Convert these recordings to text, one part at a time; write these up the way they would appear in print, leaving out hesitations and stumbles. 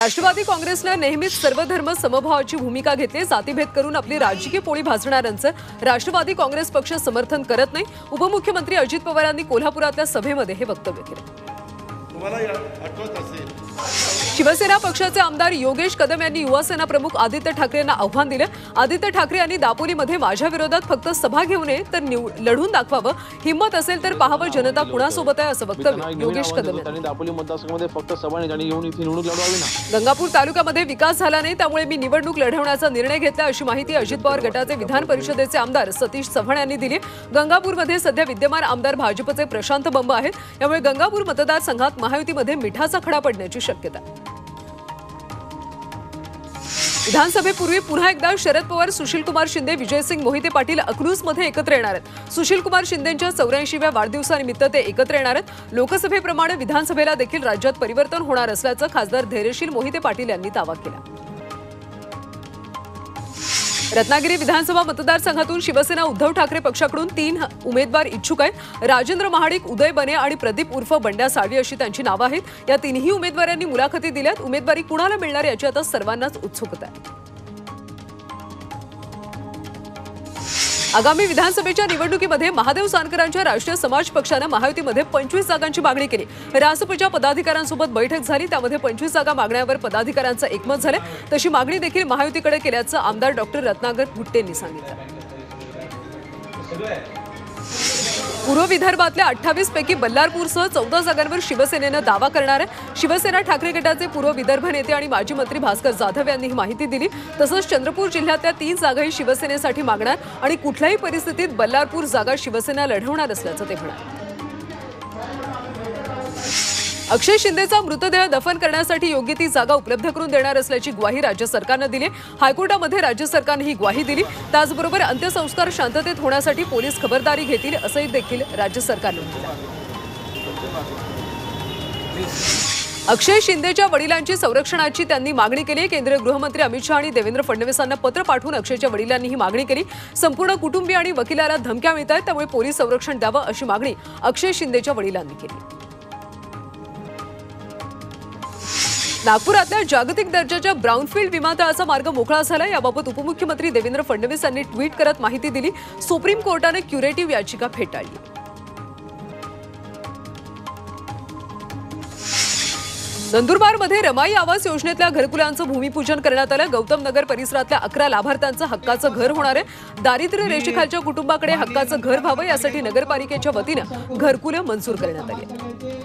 राष्ट्रवादी काँग्रेसने नेहमीच सर्वधर्म समभावाची भूमिका घेतली। जातीभेद करून आपली राजकीय पोळी भाजणाऱ्यांचं राष्ट्रवादी काँग्रेस पक्ष समर्थन करत नाही। उपमुख्यमंत्री अजित पवारांनी कोल्हापुरातल्या सभेमध्ये हे वक्तव्य केलं। शिवसेना पक्षाचे आमदार योगेश कदम यांनी युवासेना प्रमुख आदित्य ठाकरे यांना आव्हान दिले। आदित्य ठाकरे यांनी दापोलीमध्ये माझ्या विरोधात फक्त सभा घेऊ नये तर लढून दाखवावं, हिम्मत असेल तर पाहावं जनता कुणासोबत आहे असं वक्तव्य योगेश कदम यांनी दापोली मतदारसंघामध्ये फक्त सभा आणि येऊन इथे निवडणूक लढवावी ना। गंगापूर तालुक्यामध्ये विकास झाला नाही, त्यामुळे मी निवडणूक लढवण्याचा निर्णय घेतला अशी माहिती अजित पवार गटाचे विधान परिषदेचे आमदार सतीश चव्हाण यांनी दिली। गंगापूरमध्ये सध्या विद्यमान आमदार भाजपचे प्रशांत बंब आहेत, त्यामुळे गंगापूर मतदारसंघात महायुतीमध्ये मिठाचा खडा पडण्याची शक्यता आहे। विधानसभेपूर्वी पुन्हा एकदा शरद पवार, सुशीलकुमार शिंदे, विजयसिंग मोहिते पाटील अकलूजमध्ये एकत्र येणार आहेत। सुशीलकुमार शिंदेंच्या 84व्या वाढदिवसानिमित्त ते एकत्र येणार आहेत। लोकसभेप्रमाणे विधानसभेला देखील राज्यात परिवर्तन होणार असल्याचं खासदार धैर्यशील मोहिते पाटील यांनी दावा केला। रत्नागिरी विधानसभा मतदारसंघातून शिवसेना उद्धव ठाकरे पक्षाकडून 3 उमेदवार इच्छुक आहेत। राजेंद्र महाडिक, उदय बने आणि प्रदीप उर्फ बंड्या साळवी अशी त्यांची नावं आहेत। या तिन्ही उमेदवारांनी मुलाखती दिल्यात। उमेदवारी कुणाला मिळणार याची आता सर्वांनाच उत्सुकता आहे। आगामी विधानसभेच्या निवडणुकीमध्ये महादेव जानकरांच्या राष्ट्रीय समाज पक्षाने महायुतीमध्ये 25 जागांची मागणी केली। रासपच्या पदाधिकाऱ्यांसोबत बैठक झाली, त्यामध्ये 25 जागा मागण्यावर पदाधिकाऱ्यांचं एकमत झाले। तशी मागणी देखील महायुतीकडे केल्याचं आमदार डॉक्टर रत्नाकर गुट्टेंनी सांगितलं। पूर्व विदर्भातल्या 28 पैकी बल्लारपूरसह 14 जागांवर शिवसेनेनं दावा करणार आहे। शिवसेना ठाकरे गटाचे पूर्व विदर्भ नेते आणि माजी मंत्री भास्कर जाधव यांनी ही माहिती दिली। तसंच चंद्रपूर जिल्ह्यातल्या 3 जागाही शिवसेनेसाठी मागणार आणि कुठल्याही परिस्थितीत बल्लारपूर जागा शिवसेना लढवणार असल्याचं ते म्हणाले। अक्षय शिंदेचा मृतदेह दफन करण्यासाठी योग्य ती जागा उपलब्ध करून देणार असल्याची ग्वाही राज्य सरकारनं दिली। हायकोर्टामध्ये राज्य सरकारने ही ग्वाही दिली। त्याचबरोबर अंत्यसंस्कार शांततेत होण्यासाठी पोलीस खबरदारी घेतील असंही देखील राज्य सरकारनं म्हटलं। अक्षय शिंदेच्या वडिलांची संरक्षणाची त्यांनी मागणी केली। केंद्रीय गृहमंत्री अमित शहा आणि देवेंद्र फडणवीसांना पत्र पाठवून अक्षयच्या वडिलांनी ही मागणी केली। संपूर्ण कुटुंबीय आणि वकिलाला धमक्या मिळत आहेत, त्यामुळे पोलीस संरक्षण द्यावं अशी मागणी अक्षय शिंदेच्या वडिलांनी केली। नागपुरातल्या जागतिक दर्जाच्या ब्राउनफील्ड विमानतळाचा मार्ग मोकळा झाला। याबाबत उपमुख्यमंत्री देवेंद्र फडणवीस यांनी ट्विट करत माहिती दिली। सुप्रीम कोर्टाने क्युरेटिव्ह याचिका फेटाळली। नंदुरबारमध्ये रमाई आवास योजनेतल्या घरकुलांचं भूमिपूजन करण्यात आलं। गौतम नगर परिसरातल्या 11 लाभार्थ्यांचं हक्काचं घर होणार आहे। दारिद्र्य रेषेखालच्या कुटुंबाकडे हक्काचं घर व्हावं यासाठी नगरपालिकेच्या वतीनं घरकुलं मंजूर करण्यात आली।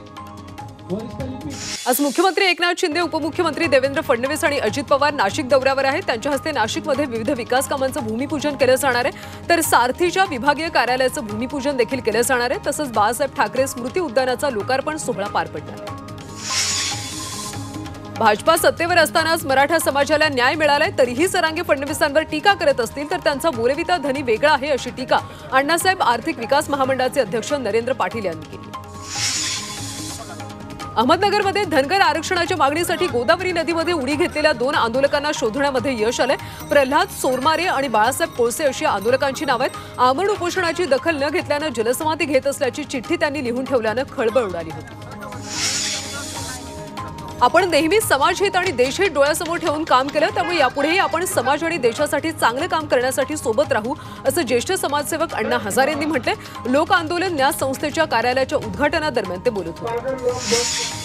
आज मुख्यमंत्री एकनाथ शिंदे, उपमुख्यमंत्री देवेंद्र फडणवीस आणि अजित पवार नाशिक दौऱ्यावर आहेत। त्यांच्या हस्ते नाशिकमध्ये विविध विकास कामांचं भूमिपूजन केलं जाणार आहे, तर सारथीच्या विभागीय कार्यालयाचं भूमिपूजन देखील केलं जाणार आहे। तसंच बाळासाहेब ठाकरे स्मृती उद्यानाचा लोकार्पण सोहळा पार पडणार आहे। भाजपा सत्तेवर असतानाच मराठा समाजाला न्याय मिळालाय, तरीही सरांगे फडणवीसांवर टीका करत असतील तर त्यांचा बोलविता धनी वेगळा आहे अशी टीका अण्णासाहेब आर्थिक विकास महामंडळाचे अध्यक्ष नरेंद्र पाटील यांनी केली। अहमदनगरमध्ये धनगर आरक्षणाच्या मागणीसाठी गोदावरी नदीमध्ये उडी घेतलेल्या 2 आंदोलकांना शोधण्यामध्ये यश आलंय। प्रल्हाद सोरमारे आणि बाळासाहेब कोळसे अशी आंदोलकांची नावं आहेत। आमरण उपोषणाची दखल न घेतल्यानं जलसमाधी घेत असल्याची चिठ्ठी त्यांनी लिहून ठेवल्यानं खळबळ उडाली होती। आपण नेहमी समाजहित आणि देशहित डोळ्यासमोर ठेवून काम केलं, त्यामुळे यापुढेही आपण समाज आणि देशासाठी चांगलं काम करण्यासाठी सोबत राहू असं ज्येष्ठ समाजसेवक अण्णा हजारे यांनी म्हटलंय। लोक आंदोलन न्यास संस्थेच्या कार्यालयाच्या उद्घाटनादरम्यान ते बोलत होते।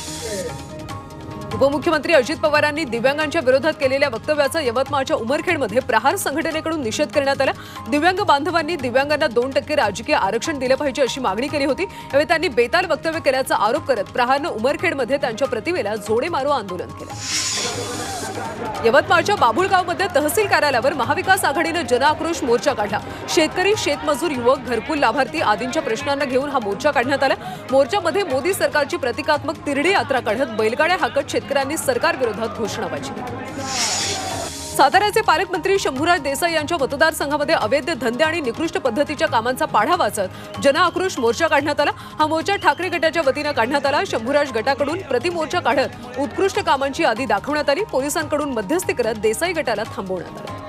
उपमुख्यमंत्री अजित पवारांनी दिव्यांगांच्या विरोधात केलेल्या वक्तव्याचा यवतमाळच्या उमरखेडमध्ये प्रहार संघटनेकडून निषेध करण्यात आला। दिव्यांग बांधवांनी दिव्यांगांना 2% राजकीय आरक्षण दिलं पाहिजे अशी मागणी केली होती। यावेळी त्यांनी बेताल वक्तव्य केल्याचा आरोप करत प्रहारनं उमरखेडमध्ये त्यांच्या प्रतिमेला जोडे मारो आंदोलन केलं। यवतमाळच्या बाबुळगावमध्ये तहसील कार्यालयावर महाविकास आघाडीनं जनआक्रोश मोर्चा काढला। शेतकरी, शेतमजूर, युवक, घरकुल लाभार्थी आदींच्या प्रश्नांना घेऊन हा मोर्चा काढण्यात आला। मोर्चामध्ये मोदी सरकारची प्रतिकात्मक तिरडी यात्रा काढत बैलगाड्या हाकत शेतकऱ्यांनी सरकार विरोधात घोषणाबाजी केली। साताऱ्याचे पालकमंत्री शंभूराज देसाई यांच्या मतदारसंघामध्ये अवैध धंदे आणि निकृष्ट पद्धतीच्या कामांचा पाढा वाचत जनआक्रोश मोर्चा काढण्यात आला। हा मोर्चा ठाकरे गटाच्या वतीनं काढण्यात आला। शंभूराज गटाकडून प्रतिमोर्चा काढत उत्कृष्ट कामांची यादी दाखवण्यात आली। पोलिसांकडून मध्यस्थी करत देसाई गटाला थांबवण्यात आलं।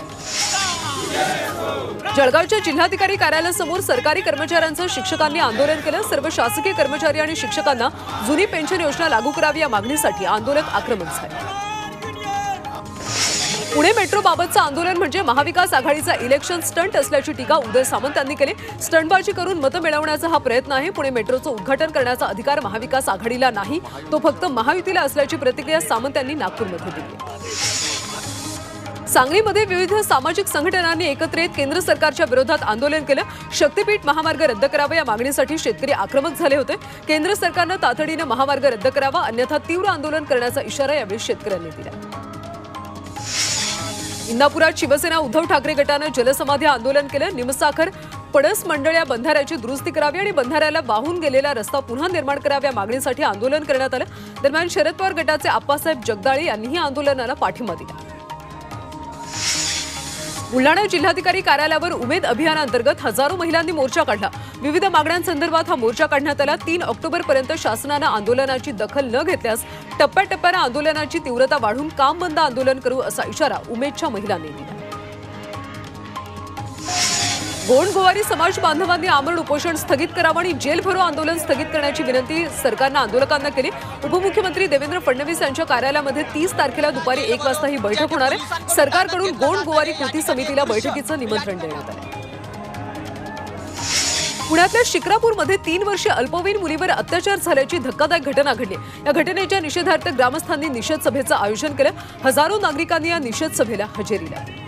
जळगावच्या जिल्हाधिकारी कार्यालयासमोर सरकारी कर्मचाऱ्यांचं शिक्षकांनी आंदोलन केलं। सर्व शासकीय कर्मचारी आणि शिक्षकांना जुनी पेन्शन योजना लागू करावी या मागणीसाठी आंदोलक आक्रमक झाले। पुणे मेट्रो बाबतचं आंदोलन म्हणजे महाविकास आघाडीचा इलेक्शन स्टंट असल्याची टीका उदय सामंत यांनी केली। स्टंटबाजी करून मतं मिळवण्याचा हा प्रयत्न आहे। पुणे मेट्रोचं उद्घाटन करण्याचा अधिकार महाविकास आघाडीला नाही, तो फक्त महायुतीला असल्याची प्रतिक्रिया सामंत यांनी नागपूरमध्ये दिली। सांगलीमध्ये विविध सामाजिक संघटनांनी एकत्र येत केंद्र सरकारच्या विरोधात आंदोलन केलं। शक्तीपीठ महामार्ग रद्द करावा या मागणीसाठी शेतकरी आक्रमक झाले होते। केंद्र सरकारनं तातडीने महामार्ग रद्द करावा, अन्यथा तीव्र आंदोलन करण्याचा इशारा यावेळी शेतकऱ्यांनी दिला। इंदापुरात शिवसेना उद्धव ठाकरे गटानं जलसमाधी आंदोलन केलं। निमसाखर पडस मंडळ या बंधाऱ्याची दुरुस्ती करावी आणि बंधाऱ्याला वाहून गेलेला रस्ता पुन्हा निर्माण करावा या मागणीसाठी आंदोलन करण्यात आलं। दरम्यान शरद पवार गटाचे आप्पासाहेब जगदाळे यांनीही आंदोलनाला पाठिंबा दिला। बुलढाणा जिल्हाधिकारी कार्यालयावर उमेद अभियानांतर्गत हजारो महिलांनी मोर्चा काढला। विविध मागण्यांसंदर्भात हा मोर्चा काढण्यात आला। 3 ऑक्टोबरपर्यंत शासनानं आंदोलनाची दखल न घेतल्यास टप्प्याटप्प्याने आंदोलनाची तीव्रता वाढून काम बंद आंदोलन करू असा इशारा उमेदच्या महिलांनी दिला। गोंडगोवारी समाज बांधवांनी आमरण उपोषण स्थगित करावं आणि जेल भरो आंदोलन स्थगित करण्याची विनंती सरकारनं आंदोलकांना केली। उपमुख्यमंत्री देवेंद्र फडणवीस यांच्या कार्यालयामध्ये 30 तारखेला दुपारी 1 वाजता ही बैठक होणार आहे। सरकारकडून गोंडगोवारी कृती समितीला बैठकीचं निमंत्रण देण्यात आलं। पुण्यातल्या शिक्रापूरमध्ये 3 वर्षीय अल्पवयीन मुलीवर अत्याचार झाल्याची धक्कादायक घटना घडली। या घटनेच्या निषेधार्थ ग्रामस्थांनी निषेध सभेचं आयोजन केलं। हजारो नागरिकांनी या निषेध सभेला हजेरी लावली।